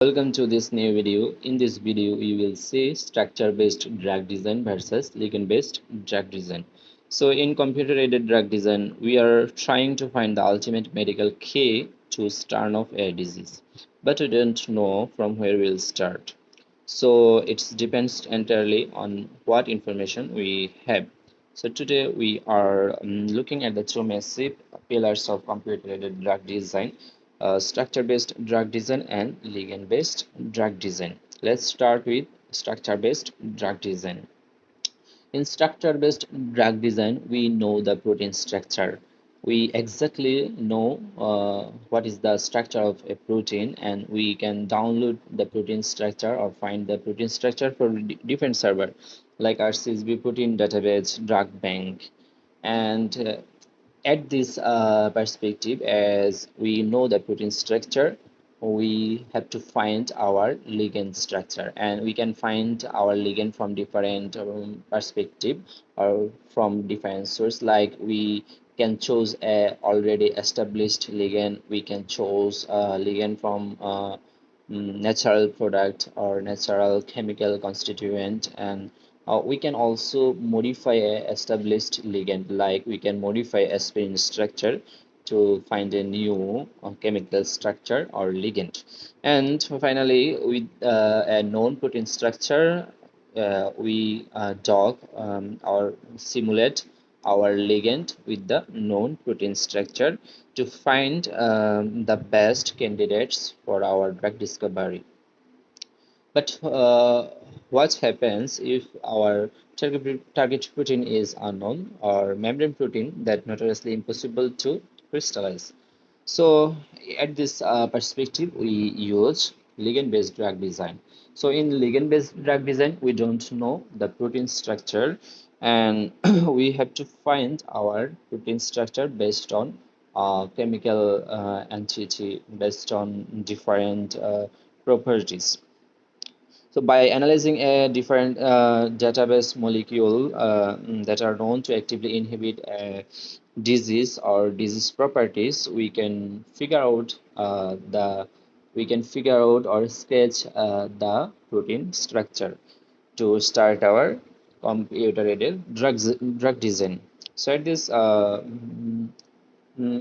Welcome to this new video. In this video, you will see structure-based drug design versus ligand-based drug design. So in computer-aided drug design, we are trying to find the ultimate medical key to start off a disease, but we don't know from where we'll start. So it depends entirely on what information we have. So today we are looking at the two massive pillars of computer-aided drug design, structure-based drug design and ligand-based drug design. Let's start with structure-based drug design. In structure-based drug design, we know the protein structure. We exactly know what is the structure of a protein, and we can download the protein structure or find the protein structure for different server like our CSV protein database, drug bank. And at this perspective, as we know the protein structure, we have to find our ligand structure, and we can find our ligand from different perspective or from different source. Like we can choose a already established ligand, we can choose a ligand from natural product or natural chemical constituent, and we can also modify a established ligand, like we can modify aspirin structure to find a new chemical structure or ligand. And finally, with a known protein structure, we dock or simulate our ligand with the known protein structure to find the best candidates for our drug discovery. But what happens if our target protein is unknown, or membrane protein that notoriously impossible to crystallize? So at this perspective, we use ligand-based drug design. So in ligand-based drug design, we don't know the protein structure, and we have to find our protein structure based on chemical entity, based on different properties. So by analyzing a different database molecule that are known to actively inhibit a disease or disease properties, we can figure out or sketch the protein structure to start our computer-aided drug design. So at this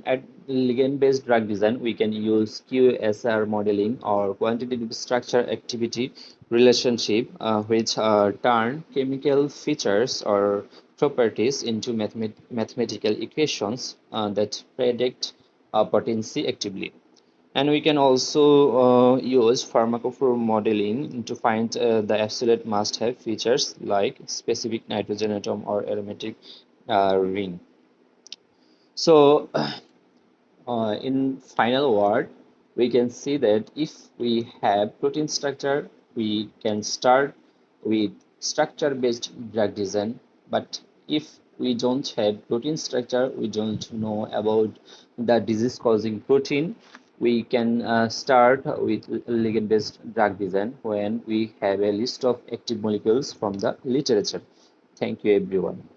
at ligand-based drug design, we can use QSAR modeling or quantitative structure activity relationship, which turn chemical features or properties into mathematical equations that predict potency actively. And we can also use pharmacophore modeling to find the absolute must-have features like specific nitrogen atom or aromatic ring. So in final word, we can see that if we have protein structure, we can start with structure-based drug design. But if we don't have protein structure, we don't know about the disease-causing protein, we can start with ligand-based drug design when we have a list of active molecules from the literature. Thank you, everyone.